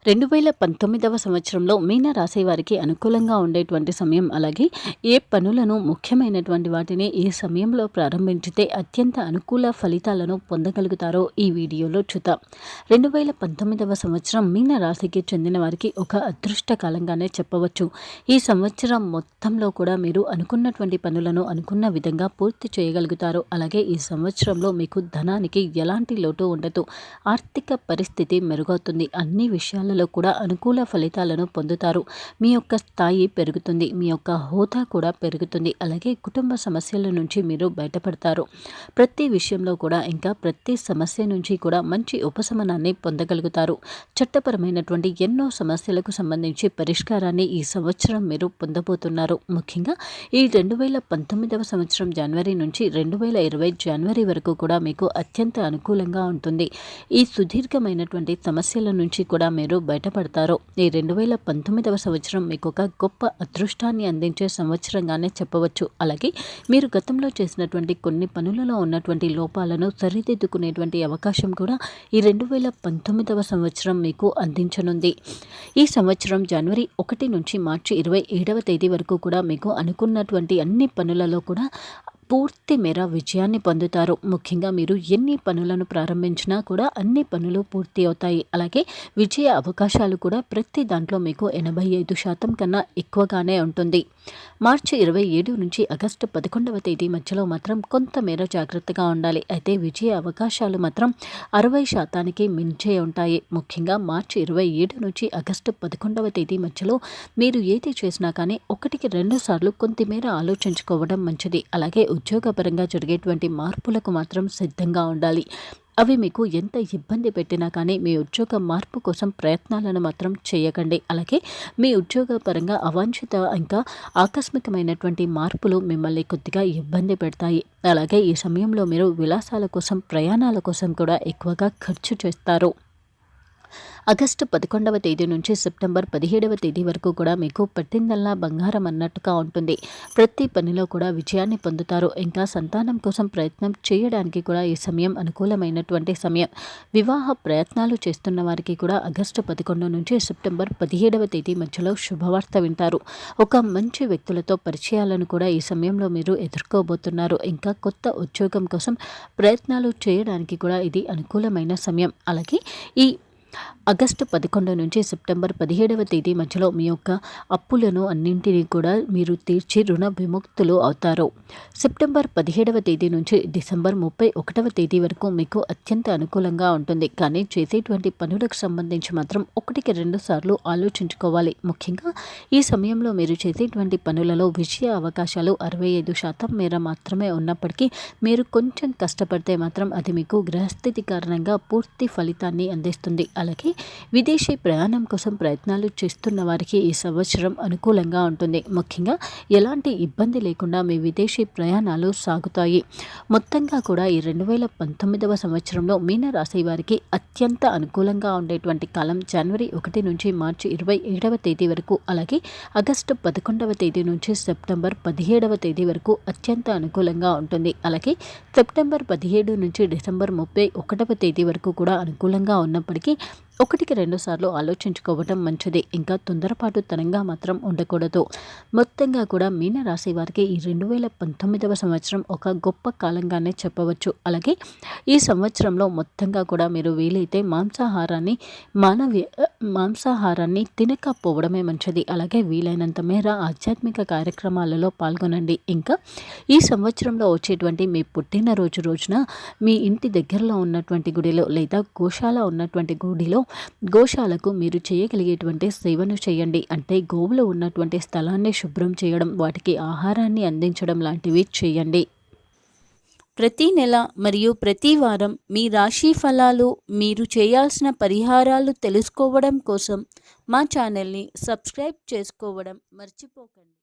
2019వ సంవత్సరంలో మీన రాశి వారికి అనుకూలంగా ఉండేటువంటి సమయం. అలాగే ఏ పనులను ముఖ్యమైనటువంటి వాటిని ఈ సమయంలో ప్రారంభించితే అత్యంత అనుకూల ఫలితాలను పొందగలుగుతారో ఈ వీడియోలో చూద్దాం. 2019వ సంవత్సరం మీన రాశికి చెందిన వారికి ఒక అదృష్ట కాలంగానే చెప్పవచ్చు. ఈ సంవత్సరం మొత్తంలో కూడా మీరు అనుకున్నటువంటి పనులను అనుకున్న విధంగా పూర్తి చేయగలుగుతారు. అలాగే ఈ సంవత్సరంలో మీకు ధనానికి ఎలాంటి లోటు ఉండదు. ఆర్థిక పరిస్థితి మెరుగవుతుంది. అన్ని విషయాలలో కూడా అనుకూల ఫలితాలను పొందుతారు. మీ యొక్క స్థాయి పెరుగుతుంది. మీ యొక్క హోదా కూడా పెరుగుతుంది. అలాగే కుటుంబ సమస్యల నుంచి మీరు బయటపడతారు. ప్రతి విషయంలో కూడా ఇంకా ప్రతి సమస్య నుంచి కూడా మంచి ఉపశమనాన్ని పొందగలుగుతారు. చట్టపరమైనటువంటి ఎన్నో సమస్యలకు సంబంధించి పరిష్కారాన్ని ఈ సంవత్సరం మీరు పొందబోతున్నారు. ముఖ్యంగా ఈ 2019వ సంవత్సరం జనవరి నుంచి 2020 జనవరి వరకు కూడా మీకు అత్యంత అనుకూలంగా ఉంటుంది. ఈ సుదీర్ఘమైనటువంటి సమస్యల నుంచి కూడా మీరు బయటపడతారు. ఈ 2019వ సంవత్సరం మీకు ఒక గొప్ప అదృష్టాన్ని అందించే సంవత్సరంగానే చెప్పవచ్చు. అలాగే మీరు గతంలో చేసినటువంటి కొన్ని పనులలో ఉన్నటువంటి లోపాలను సరిదిద్దుకునేటువంటి అవకాశం కూడా ఈ 2019వ సంవత్సరం మీకు అందించనుంది. ఈ సంవత్సరం జనవరి 1 నుంచి మార్చి 27వ తేదీ వరకు కూడా మీకు అనుకున్నటువంటి అన్ని పనులలో కూడా పూర్తి మేర విజయాన్ని పొందుతారు. ముఖ్యంగా మీరు ఎన్ని పనులను ప్రారంభించినా కూడా అన్ని పనులు పూర్తి అవుతాయి. అలాగే విజయ అవకాశాలు కూడా ప్రతి దాంట్లో మీకు 85% కన్నా ఎక్కువగానే ఉంటుంది. మార్చి 27 నుంచి ఆగస్టు 11వ తేదీ మధ్యలో మాత్రం కొంతమేర జాగ్రత్తగా ఉండాలి. అయితే విజయ అవకాశాలు మాత్రం 60%కి మించే ఉంటాయి. ముఖ్యంగా మార్చి 27 నుంచి ఆగస్టు 11వ తేదీ మధ్యలో మీరు ఏది చేసినా కానీ 1-2 సార్లు కొంతమేర ఆలోచించుకోవడం మంచిది. అలాగే ఉద్యోగపరంగా జరిగేటువంటి మార్పులకు మాత్రం సిద్ధంగా ఉండాలి. అవి మీకు ఎంత ఇబ్బంది పెట్టినా కానీ మీ ఉద్యోగ మార్పు కోసం ప్రయత్నాలను మాత్రం చేయకండి. అలాగే మీ ఉద్యోగపరంగా అవాంఛిత ఇంకా ఆకస్మికమైనటువంటి మార్పులు మిమ్మల్ని కొద్దిగా ఇబ్బంది పెడతాయి. అలాగే ఈ సమయంలో మీరు విలాసాల కోసం, ప్రయాణాల కోసం కూడా ఎక్కువగా ఖర్చు చేస్తారు. ఆగస్టు 11వ తేదీ నుంచి సెప్టెంబర్ 17వ తేదీ వరకు కూడా మీకు పట్టిందల్లా బంగారం అన్నట్టుగా ఉంటుంది. ప్రతి పనిలో కూడా విజయాన్ని పొందుతారు. ఇంకా సంతానం కోసం ప్రయత్నం చేయడానికి కూడా ఈ సమయం అనుకూలమైనటువంటి సమయం. వివాహ ప్రయత్నాలు చేస్తున్న వారికి కూడా ఆగస్టు 11 నుంచి సెప్టెంబర్ 17వ తేదీ మధ్యలో శుభవార్త వింటారు. ఒక మంచి వ్యక్తులతో పరిచయాలను కూడా ఈ సమయంలో మీరు ఎదుర్కోబోతున్నారు. ఇంకా కొత్త ఉద్యోగం కోసం ప్రయత్నాలు చేయడానికి కూడా ఇది అనుకూలమైన సమయం. అలాగే ఈ ఆగస్టు 11 నుంచి సెప్టెంబర్ 17వ తేదీ మధ్యలో మీ యొక్క అప్పులను అన్నింటినీ కూడా మీరు తీర్చి రుణ విముక్తులు అవుతారు. సెప్టెంబర్ 17వ తేదీ నుంచి డిసెంబర్ 31వ తేదీ వరకు మీకు అత్యంత అనుకూలంగా ఉంటుంది. కానీ చేసేటువంటి పనులకు సంబంధించి మాత్రం 1-2 సార్లు ఆలోచించుకోవాలి. ముఖ్యంగా ఈ సమయంలో మీరు చేసేటువంటి పనులలో విజయ అవకాశాలు 65% మేర మాత్రమే ఉన్నప్పటికీ మీరు కొంచెం కష్టపడితే మాత్రం అది మీకు గ్రహస్థితి కారణంగా పూర్తి ఫలితాన్ని అందిస్తుంది. అలాగే విదేశీ ప్రయాణం కోసం ప్రయత్నాలు చేస్తున్న వారికి ఈ సంవత్సరం అనుకూలంగా ఉంటుంది. ముఖ్యంగా ఎలాంటి ఇబ్బంది లేకుండా మీ విదేశీ ప్రయాణాలు సాగుతాయి. మొత్తంగా కూడా ఈ 2019వ సంవత్సరంలో మీన రాశి వారికి అత్యంత అనుకూలంగా ఉండేటువంటి కాలం జనవరి 1 నుంచి మార్చి 27వ తేదీ వరకు, అలాగే ఆగస్టు 11వ తేదీ నుంచి సెప్టెంబర్ 17వ తేదీ వరకు అత్యంత అనుకూలంగా ఉంటుంది. అలాగే సెప్టెంబర్ 17 నుంచి డిసెంబర్ 31వ తేదీ వరకు కూడా అనుకూలంగా ఉన్నప్పటికీ 1-2 సార్లు ఆలోచించుకోవడం మంచిది. ఇంకా తొందరపాటు తనంగా మాత్రం ఉండకూడదు. మొత్తంగా కూడా మీన రాశి వారికి ఈ 2019వ సంవత్సరం ఒక గొప్ప కాలంగానే చెప్పవచ్చు. అలాగే ఈ సంవత్సరంలో మొత్తంగా కూడా మీరు వీలైతే మాంసాహారాన్ని తినకపోవడమే మంచిది. అలాగే వీలైనంత మేర ఆధ్యాత్మిక కార్యక్రమాలలో పాల్గొనండి. ఇంకా ఈ సంవత్సరంలో వచ్చేటువంటి మీ పుట్టినరోజు రోజున మీ ఇంటి దగ్గరలో ఉన్నటువంటి గుడిలో లేదా గోశాల ఉన్నటువంటి గుడిలో గోశాలకు మీరు చేయగలిగేటువంటి సేవను చేయండి. అంటే గోవులు ఉన్నటువంటి స్థలాన్ని శుభ్రం చేయడం, వాటికి ఆహారాన్ని అందించడం లాంటివి చేయండి. ప్రతి నెల మరియు ప్రతి వారం మీ రాశి ఫలాలు, మీరు చేయాల్సిన పరిహారాలు తెలుసుకోవడం కోసం మా ఛానల్ని సబ్స్క్రైబ్ చేసుకోవడం మర్చిపోకండి.